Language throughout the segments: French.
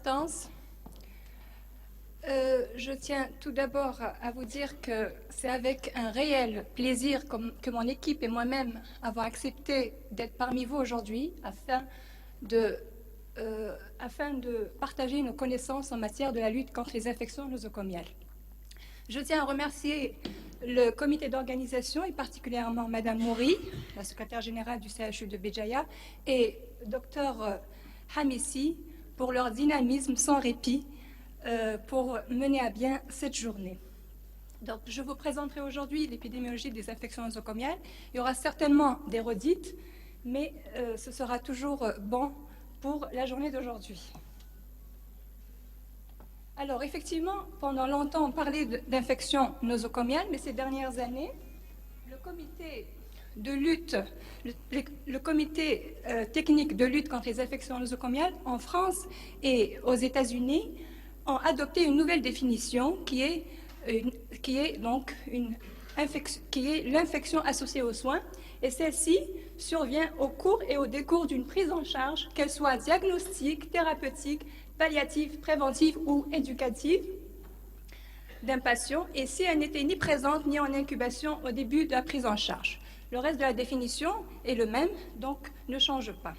importance. Je tiens tout d'abord à vous dire que c'est avec un réel plaisir que mon équipe et moi-même avons accepté d'être parmi vous aujourd'hui afin de partager nos connaissances en matière de la lutte contre les infections nosocomiales. Je tiens à remercier le comité d'organisation et particulièrement Madame Mouri, la secrétaire générale du CHU de Béjaïa, et Dr Hamissi pour leur dynamisme sans répit pour mener à bien cette journée. Donc, je vous présenterai aujourd'hui l'épidémiologie des infections nosocomiales. Il y aura certainement des redites, mais ce sera toujours bon pour la journée d'aujourd'hui. Alors, effectivement, pendant longtemps, on parlait d'infections nosocomiales, mais ces dernières années, le comité de lutte, le comité technique de lutte contre les infections nosocomiales en France et aux États-Unis ont adopté une nouvelle définition qui est l'infection associée aux soins, et celle-ci survient au cours et au décours d'une prise en charge, qu'elle soit diagnostique, thérapeutique, palliative, préventive ou éducative d'un patient, et si elle n'était ni présente ni en incubation au début de la prise en charge. Le reste de la définition est le même, donc ne change pas.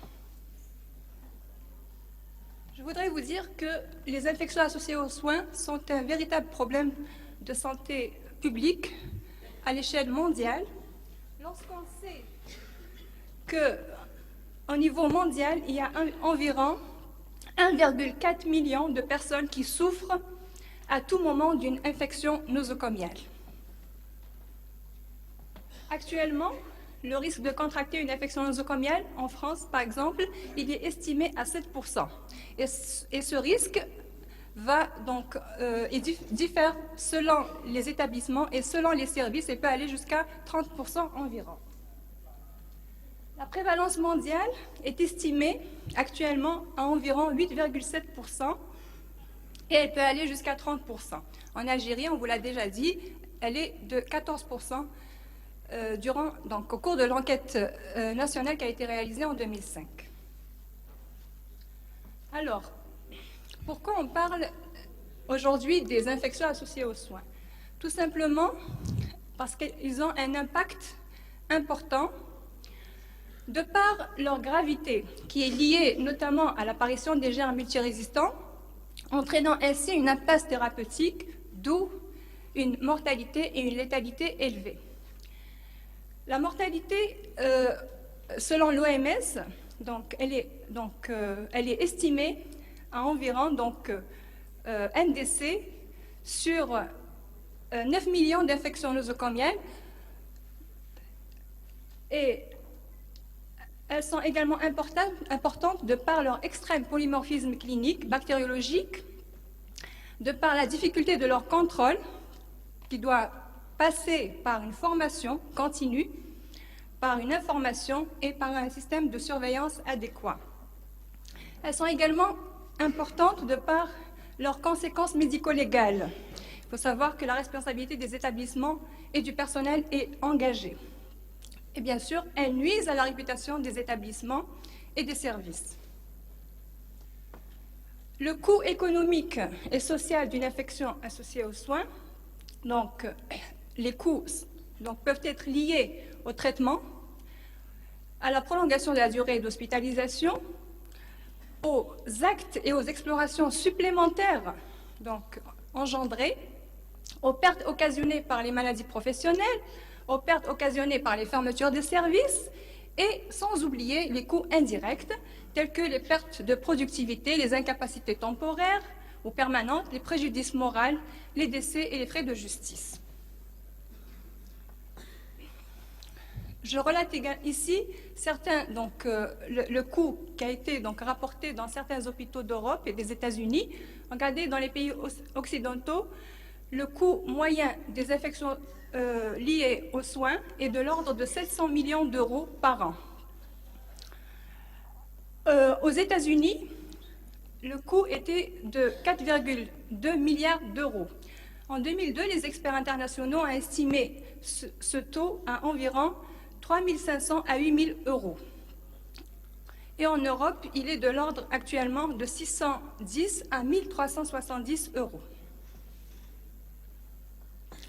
Je voudrais vous dire que les infections associées aux soins sont un véritable problème de santé publique à l'échelle mondiale. Lorsqu'on sait qu'au niveau mondial, il y a environ 1,4 million de personnes qui souffrent à tout moment d'une infection nosocomiale. Actuellement, le risque de contracter une infection nosocomiale en France, par exemple, il est estimé à 7%. Et ce risque diffère selon les établissements et selon les services et peut aller jusqu'à 30% environ. La prévalence mondiale est estimée actuellement à environ 8,7% et elle peut aller jusqu'à 30%. En Algérie, on vous l'a déjà dit, elle est de 14% au cours de l'enquête nationale qui a été réalisée en 2005. Alors, pourquoi on parle aujourd'hui des infections associées aux soins? Tout simplement parce qu'ils ont un impact important de par leur gravité, qui est liée notamment à l'apparition des germes multirésistants, entraînant ainsi une impasse thérapeutique, d'où une mortalité et une létalité élevée. La mortalité, selon l'OMS, elle est estimée à environ un décès sur 9 millions d'infections nosocomiales, et elles sont également importantes de par leur extrême polymorphisme clinique, bactériologique, de par la difficulté de leur contrôle, qui doit passer par une formation continue, par une information et par un système de surveillance adéquat. Elles sont également importantes de par leurs conséquences médico-légales. Il faut savoir que la responsabilité des établissements et du personnel est engagée. Et bien sûr, elles nuisent à la réputation des établissements et des services. Le coût économique et social d'une infection associée aux soins, les coûts peuvent être liés au traitement, à la prolongation de la durée d'hospitalisation, aux actes et aux explorations supplémentaires engendrées, aux pertes occasionnées par les maladies professionnelles, aux pertes occasionnées par les fermetures des services, et sans oublier les coûts indirects, tels que les pertes de productivité, les incapacités temporaires ou permanentes, les préjudices moraux, les décès et les frais de justice. Je relate ici le coût qui a été rapporté dans certains hôpitaux d'Europe et des États-Unis. Regardez, dans les pays occidentaux, le coût moyen des infections liées aux soins est de l'ordre de 700 millions d'euros par an. Aux États-Unis, le coût était de 4,2 milliards d'euros. En 2002, les experts internationaux ont estimé ce taux à environ 3 500 à 8 000 euros. Et en Europe, il est de l'ordre actuellement de 610 à 1370 euros.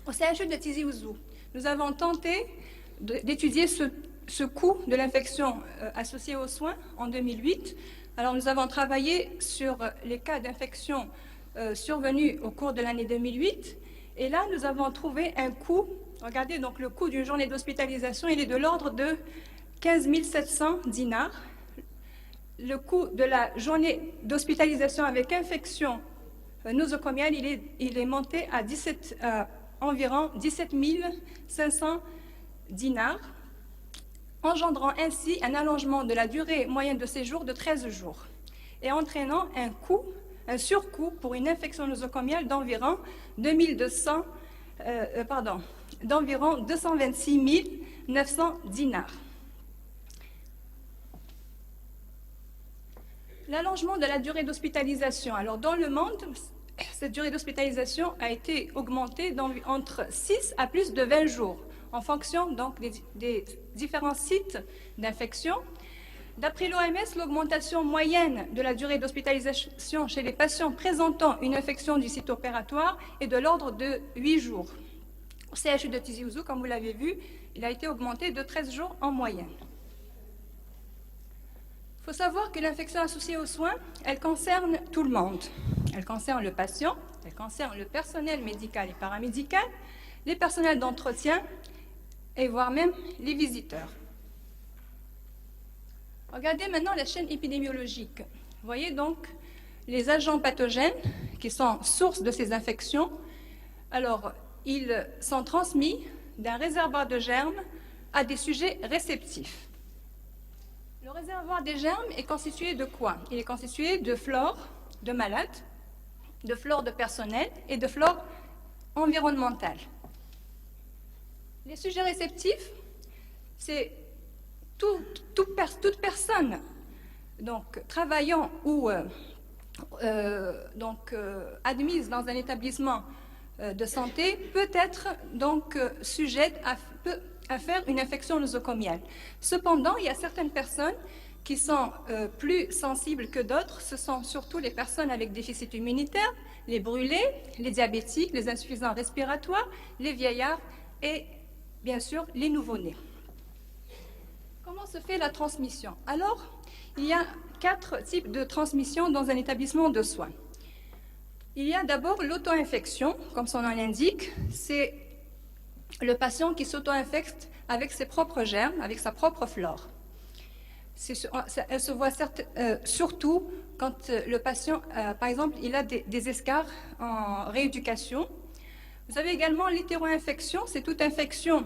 Au CHU de Tizi Ouzou, nous avons tenté d'étudier ce coût de l'infection associée aux soins en 2008. Alors, nous avons travaillé sur les cas d'infection survenus au cours de l'année 2008. Et là, nous avons trouvé un coût. Regardez, donc le coût d'une journée d'hospitalisation, il est de l'ordre de 15 700 dinars. Le coût de la journée d'hospitalisation avec infection nosocomiale, il est monté à environ 17 500 dinars, engendrant ainsi un allongement de la durée moyenne de séjour de 13 jours et entraînant un surcoût pour une infection nosocomiale d'environ 226 900 dinars. L'allongement de la durée d'hospitalisation. Alors, dans le monde, cette durée d'hospitalisation a été augmentée entre 6 à plus de 20 jours, en fonction donc des différents sites d'infection. D'après l'OMS, l'augmentation moyenne de la durée d'hospitalisation chez les patients présentant une infection du site opératoire est de l'ordre de 8 jours. Au CHU de Tizi Ouzou, comme vous l'avez vu, il a été augmenté de 13 jours en moyenne. Il faut savoir que l'infection associée aux soins, elle concerne tout le monde. Elle concerne le patient, elle concerne le personnel médical et paramédical, les personnels d'entretien et voire même les visiteurs. Regardez maintenant la chaîne épidémiologique. Vous voyez donc les agents pathogènes qui sont source de ces infections. Alors, ils sont transmis d'un réservoir de germes à des sujets réceptifs. Le réservoir des germes est constitué de quoi? Il est constitué de flore de malades, de flore de personnel et de flore environnementale. Les sujets réceptifs, c'est toute personne donc, travaillant ou admise dans un établissement de santé peut être donc sujette à faire une infection nosocomiale. Cependant, il y a certaines personnes qui sont plus sensibles que d'autres. Ce sont surtout les personnes avec déficit immunitaire, les brûlés, les diabétiques, les insuffisants respiratoires, les vieillards et bien sûr les nouveau-nés. Comment se fait la transmission? Alors, il y a 4 types de transmission dans un établissement de soins. Il y a d'abord l'auto-infection, comme son nom l'indique, c'est le patient qui s'auto-infecte avec ses propres germes, avec sa propre flore. Elle se voit surtout quand le patient, par exemple, il a des escarres en rééducation. Vous avez également l'hétéro-infection, c'est toute infection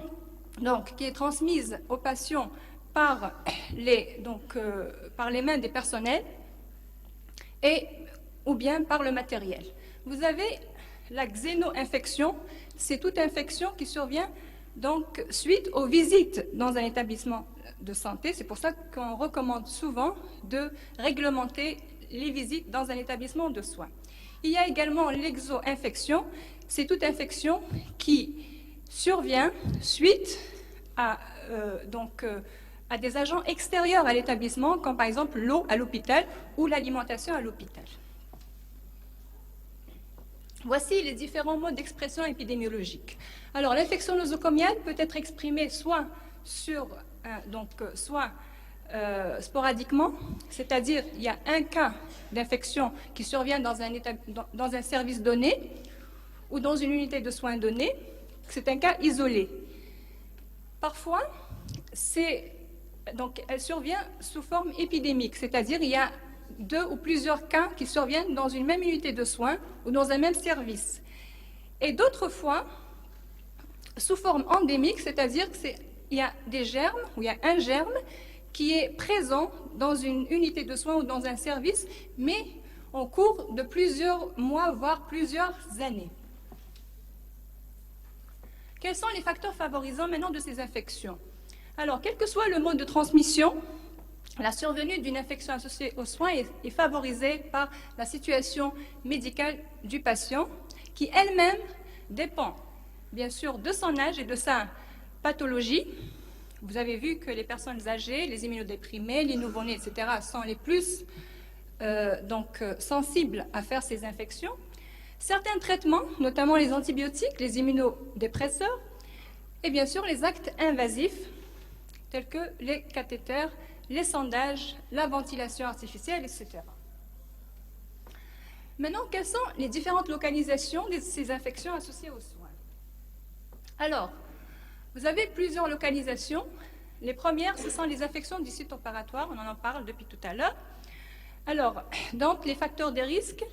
donc, qui est transmise au patient par les mains des personnels ou bien par le matériel. Vous avez la xéno-infection, c'est toute infection qui survient donc suite aux visites dans un établissement de santé. C'est pour ça qu'on recommande souvent de réglementer les visites dans un établissement de soins. Il y a également l'exo-infection, c'est toute infection qui survient suite à des agents extérieurs à l'établissement, comme par exemple l'eau à l'hôpital ou l'alimentation à l'hôpital. Voici les différents modes d'expression épidémiologique. Alors, l'infection nosocomiale peut être exprimée soit sporadiquement, c'est-à-dire il y a un cas d'infection qui survient dans un service donné ou dans une unité de soins donnée, c'est un cas isolé. Parfois, elle survient sous forme épidémique, c'est-à-dire il y a 2 ou plusieurs cas qui surviennent dans une même unité de soins ou dans un même service. Et d'autres fois, sous forme endémique, c'est-à-dire qu'il y a des germes, ou il y a un germe qui est présent dans une unité de soins ou dans un service, mais au cours de plusieurs mois, voire plusieurs années. Quels sont les facteurs favorisants maintenant de ces infections? Alors, quel que soit le mode de transmission, la survenue d'une infection associée aux soins est favorisée par la situation médicale du patient, qui elle-même dépend, bien sûr, de son âge et de sa pathologie, vous avez vu que les personnes âgées, les immunodéprimés, les nouveau-nés, etc., sont les plus sensibles à faire ces infections. Certains traitements, notamment les antibiotiques, les immunodépresseurs, et bien sûr les actes invasifs, tels que les cathéters, les sondages, la ventilation artificielle, etc. Maintenant, quelles sont les différentes localisations de ces infections associées aux soins? Alors, vous avez plusieurs localisations. Les premières, ce sont les infections du site opératoire, on en parle depuis tout à l'heure. Alors, donc, les facteurs de risque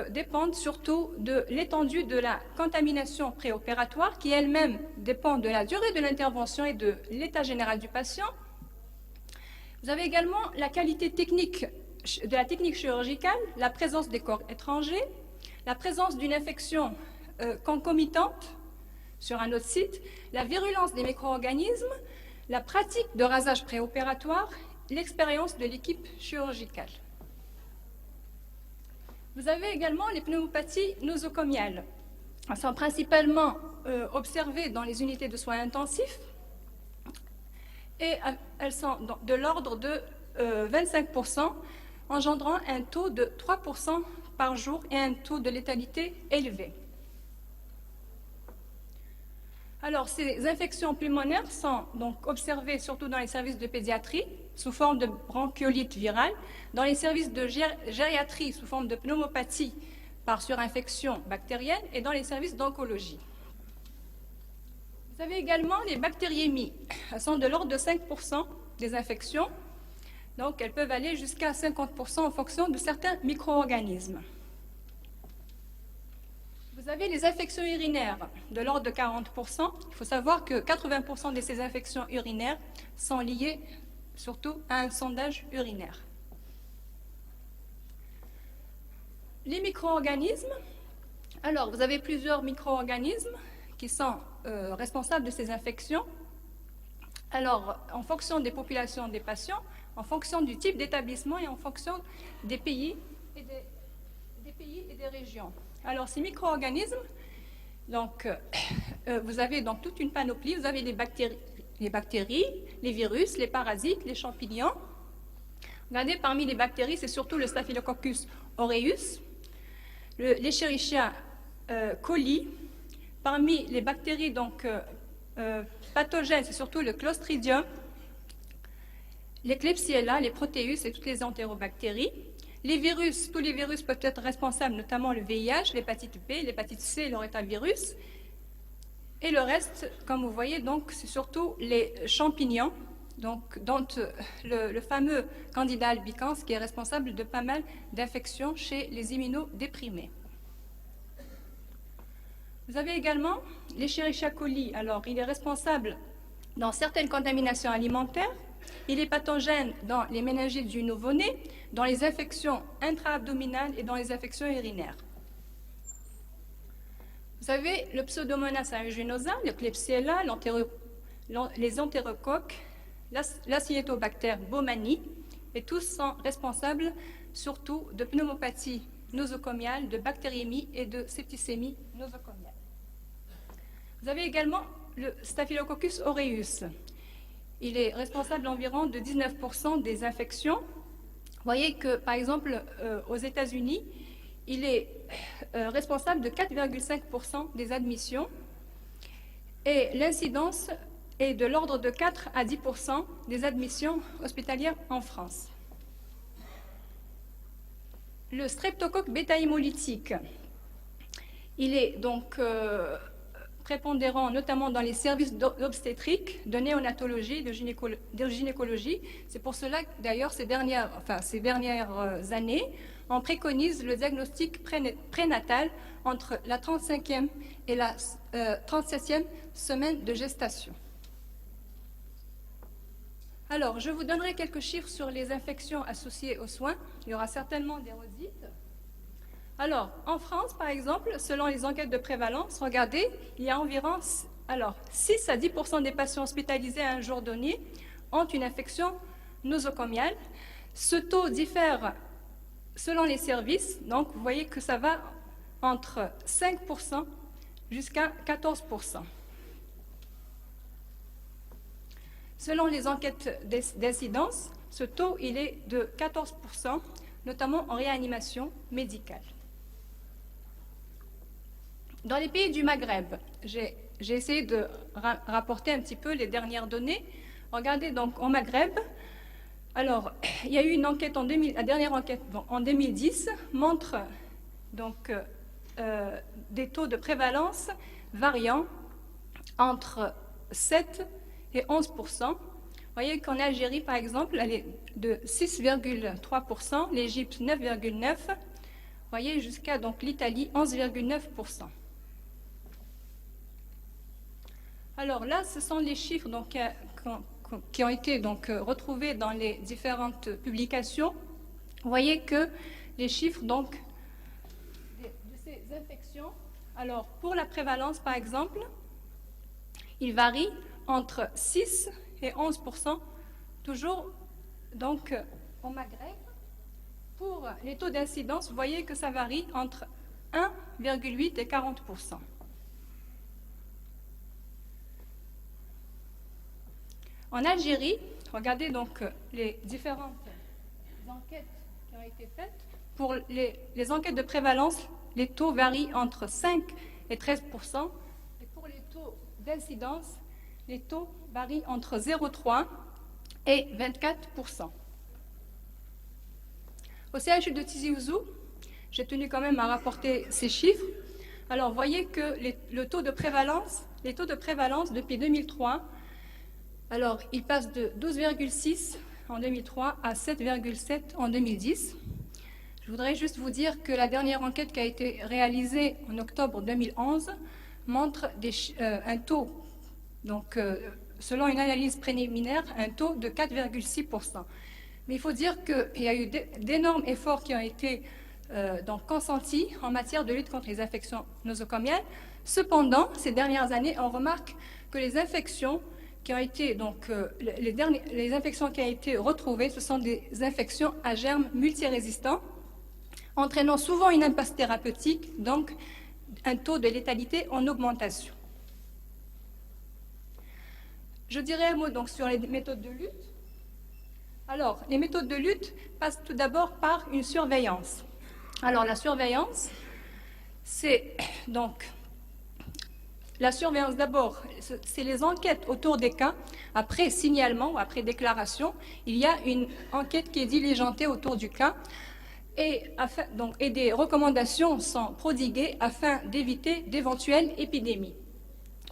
dépendent surtout de l'étendue de la contamination préopératoire, qui elle-même dépend de la durée de l'intervention et de l'état général du patient. Vous avez également la qualité technique de la technique chirurgicale, la présence des corps étrangers, la présence d'une infection concomitante sur un autre site, la virulence des micro-organismes, la pratique de rasage préopératoire, l'expérience de l'équipe chirurgicale. Vous avez également les pneumopathies nosocomiales. Elles sont principalement observées dans les unités de soins intensifs et elles sont de l'ordre de 25%, engendrant un taux de 3% par jour et un taux de létalité élevé. Alors, ces infections pulmonaires sont donc observées surtout dans les services de pédiatrie sous forme de bronchiolite virale, dans les services de gériatrie sous forme de pneumopathie par surinfection bactérienne et dans les services d'oncologie. Vous avez également les bactériémies. Elles sont de l'ordre de 5% des infections. Donc, elles peuvent aller jusqu'à 50% en fonction de certains micro-organismes. Vous avez les infections urinaires de l'ordre de 40%. Il faut savoir que 80% de ces infections urinaires sont liées surtout à un sondage urinaire. Les micro-organismes. Alors, vous avez plusieurs micro-organismes qui sont responsables de ces infections. Alors, en fonction des populations des patients, en fonction du type d'établissement et en fonction des pays et des régions. Alors, ces micro-organismes, donc, vous avez donc toute une panoplie. Vous avez les bactéries, les virus, les parasites, les champignons. Regardez, parmi les bactéries, c'est surtout le Staphylococcus aureus, l'Escherichia coli. Parmi les bactéries donc, pathogènes, c'est surtout le Clostridium, les Klebsiella, les Proteus et toutes les entérobactéries. Les virus, tous les virus peuvent être responsables, notamment le VIH, l'hépatite B, l'hépatite C, le rétavirus. Et le reste, comme vous voyez, donc, c'est surtout les champignons, donc, dont le fameux Candida albicans qui est responsable de pas mal d'infections chez les immunodéprimés. Vous avez également l'Escherichia coli. Alors, il est responsable dans certaines contaminations alimentaires. Il est pathogène dans les méningites du nouveau-né, dans les infections intra-abdominales et dans les infections urinaires. Vous avez le Pseudomonas aeruginosa, le Klebsiella, les entérocoques, l'Acinetobacter baumannii, et tous sont responsables surtout de pneumopathie nosocomiale, de bactériémie et de septicémie nosocomiale. Vous avez également le Staphylococcus aureus. Il est responsable d'environ de 19% des infections. Vous voyez que, par exemple, aux États-Unis, il est responsable de 4,5% des admissions et l'incidence est de l'ordre de 4 à 10% des admissions hospitalières en France. Le streptocoque bêta-hémolytique, il est donc prépondérant notamment dans les services d'obstétrique, de néonatologie, de gynécologie. C'est pour cela que d'ailleurs ces dernières années, on préconise le diagnostic prénatal entre la 35e et la 37e semaine de gestation. Alors, je vous donnerai quelques chiffres sur les infections associées aux soins. Il y aura certainement des redites. Alors, en France, par exemple, selon les enquêtes de prévalence, regardez, il y a environ 6 à 10% des patients hospitalisés à un jour donné ont une infection nosocomiale. Ce taux diffère selon les services, donc vous voyez que ça va entre 5% jusqu'à 14%. Selon les enquêtes d'incidence, ce taux il est de 14%, notamment en réanimation médicale. Dans les pays du Maghreb, j'ai essayé de rapporter un petit peu les dernières données. Regardez donc au Maghreb. Alors, il y a eu une enquête la dernière enquête en 2010 montre donc des taux de prévalence variant entre 7 et 11%. Vous voyez qu'en Algérie, par exemple, elle est de 6,3%, l'Égypte 9,9%, vous voyez jusqu'à donc l'Italie 11,9%. Alors là, ce sont les chiffres donc, qui ont été donc, retrouvés dans les différentes publications. Vous voyez que les chiffres donc, de ces infections, alors pour la prévalence par exemple, il varie entre 6 et 11%, toujours donc au Maghreb. Pour les taux d'incidence, vous voyez que ça varie entre 1,8 et 40%. En Algérie, regardez donc les différentes enquêtes qui ont été faites. Pour les enquêtes de prévalence, les taux varient entre 5 et 13%. Et pour les taux d'incidence, les taux varient entre 0,3 et 24%. Au CHU de Tizi Ouzou, j'ai tenu quand même à rapporter ces chiffres. Alors, vous voyez que les taux de prévalence depuis 2003, alors, il passe de 12,6 en 2003 à 7,7 en 2010. Je voudrais juste vous dire que la dernière enquête qui a été réalisée en octobre 2011 montre un taux, donc selon une analyse préliminaire, un taux de 4,6%. Mais il faut dire qu'il y a eu d'énormes efforts qui ont été donc consentis en matière de lutte contre les infections nosocomiales. Cependant, ces dernières années, on remarque que les infections qui ont été, donc, les infections qui ont été retrouvées, ce sont des infections à germes multirésistants, entraînant souvent une impasse thérapeutique, donc un taux de létalité en augmentation. Je dirais un mot donc, sur les méthodes de lutte. Alors, les méthodes de lutte passent tout d'abord par une surveillance. Alors, la surveillance, c'est donc... La surveillance, d'abord, c'est les enquêtes autour des cas. Après signalement ou après déclaration, il y a une enquête qui est diligentée autour du cas et des recommandations sont prodiguées afin d'éviter d'éventuelles épidémies.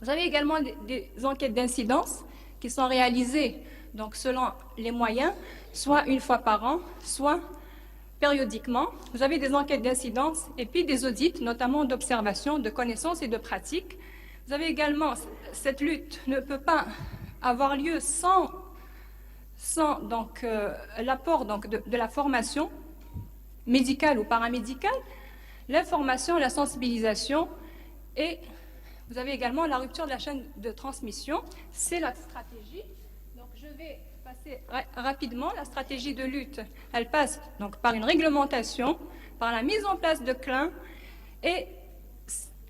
Vous avez également des enquêtes d'incidence qui sont réalisées donc, selon les moyens, soit une fois par an, soit périodiquement. Vous avez des enquêtes d'incidence et puis des audits, notamment d'observation, de connaissances et de pratiques. Vous avez également, cette lutte ne peut pas avoir lieu sans l'apport de la formation médicale ou paramédicale, l'information, la sensibilisation et vous avez également la rupture de la chaîne de transmission. C'est la stratégie. Donc je vais passer rapidement. La stratégie de lutte, elle passe donc par une réglementation, par la mise en place de CLIN et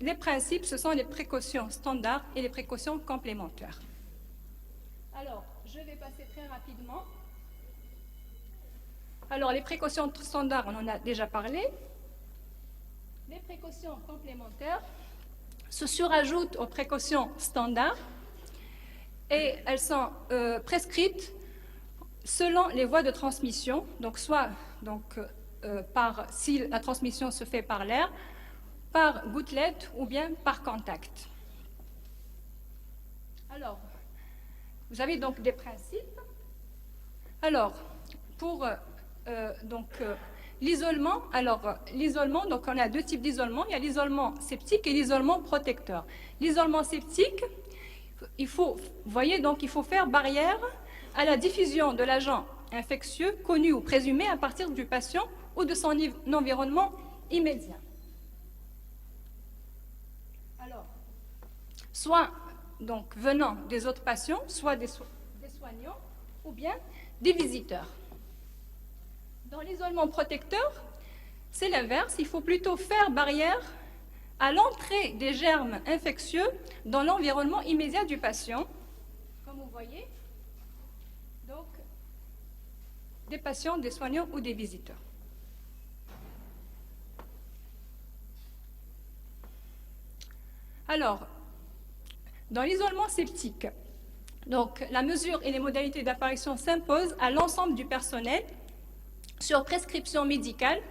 les principes, ce sont les précautions standards et les précautions complémentaires. Alors, je vais passer très rapidement. Alors, les précautions standards, on en a déjà parlé. Les précautions complémentaires se surajoutent aux précautions standards et elles sont prescrites selon les voies de transmission, donc soit si la transmission se fait par l'air, par gouttelette ou bien par contact. Alors, vous avez donc des principes. Alors, pour l'isolement, donc on a deux types d'isolement. Il y a l'isolement septique et l'isolement protecteur. L'isolement septique, vous voyez, donc il faut faire barrière à la diffusion de l'agent infectieux connu ou présumé à partir du patient ou de son environnement immédiat. Alors, soit donc venant des autres patients, soit des soignants, ou bien des visiteurs. Dans l'isolement protecteur, c'est l'inverse, il faut plutôt faire barrière à l'entrée des germes infectieux dans l'environnement immédiat du patient, comme vous voyez. des patients, des soignants ou des visiteurs. Alors, dans l'isolement septique, donc, la mesure et les modalités d'apparition s'imposent à l'ensemble du personnel sur prescription médicale.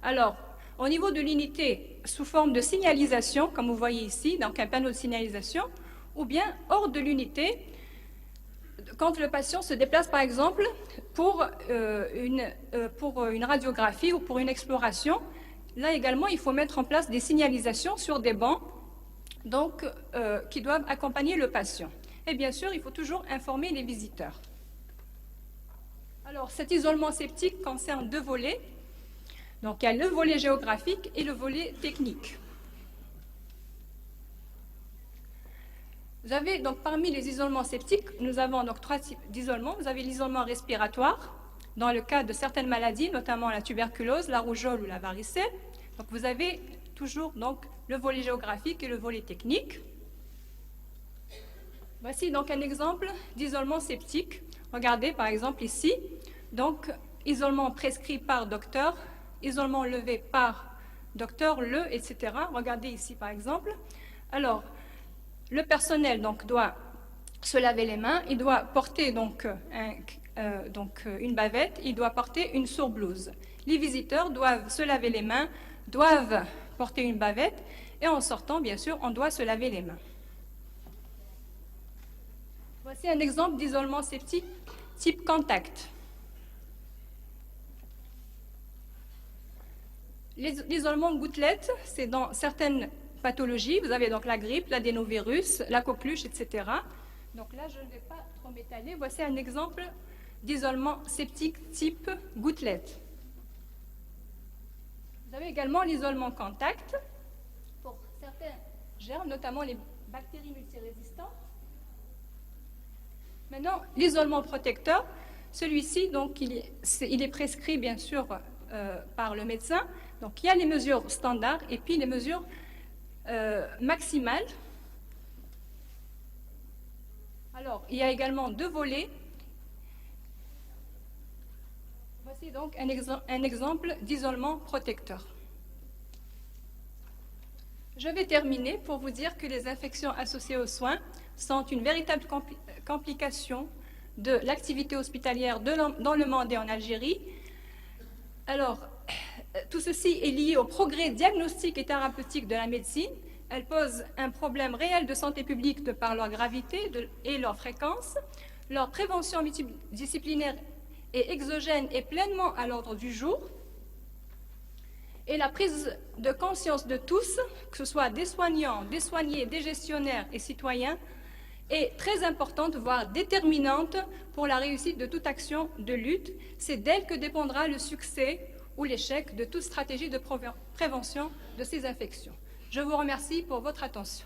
Alors, au niveau de l'unité, sous forme de signalisation, comme vous voyez ici, donc un panneau de signalisation, ou bien hors de l'unité, quand le patient se déplace, par exemple, pour une radiographie ou pour une exploration. Là également, il faut mettre en place des signalisations sur des bancs donc, qui doivent accompagner le patient. Et bien sûr, il faut toujours informer les visiteurs. Alors, cet isolement septique concerne deux volets. Donc, il y a le volet géographique et le volet technique. Vous avez donc parmi les isolements septiques, nous avons donc trois types d'isolement. Vous avez l'isolement respiratoire, dans le cas de certaines maladies, notamment la tuberculose, la rougeole ou la varicelle. Donc, vous avez toujours donc le volet géographique et le volet technique. Voici donc un exemple d'isolement septique. Regardez par exemple ici, donc isolement prescrit par docteur, isolement levé par docteur, etc. Regardez ici par exemple. Alors, le personnel donc doit se laver les mains, il doit porter donc une bavette, il doit porter une surblouse. Les visiteurs doivent se laver les mains, doivent porter une bavette, et en sortant, bien sûr, on doit se laver les mains. Voici un exemple d'isolement septique type contact. L'isolement gouttelette, c'est dans certaines pathologies. Vous avez donc la grippe, l'adénovirus, la coqueluche, etc. Donc là, je ne vais pas trop m'étaler. Voici un exemple d'isolement septique type gouttelette. Vous avez également l'isolement contact pour certains germes, notamment les bactéries multirésistantes. Maintenant, l'isolement protecteur, celui-ci, donc, il est prescrit, bien sûr, par le médecin. Donc, il y a les mesures standards et puis les mesures maximales. Alors, il y a également deux volets. Voici donc un exemple d'isolement protecteur. Je vais terminer pour vous dire que les infections associées aux soins sont une véritable complication de l'activité hospitalière dans le monde et en Algérie. Alors, tout ceci est lié au progrès diagnostique et thérapeutique de la médecine. Elles posent un problème réel de santé publique de par leur gravité et leur fréquence. Leur prévention multidisciplinaire et exogène est pleinement à l'ordre du jour. Et la prise de conscience de tous, que ce soit des soignants, des soignés, des gestionnaires et citoyens, est très importante, voire déterminante pour la réussite de toute action de lutte. C'est d'elle que dépendra le succès ou l'échec de toute stratégie de prévention de ces infections. Je vous remercie pour votre attention.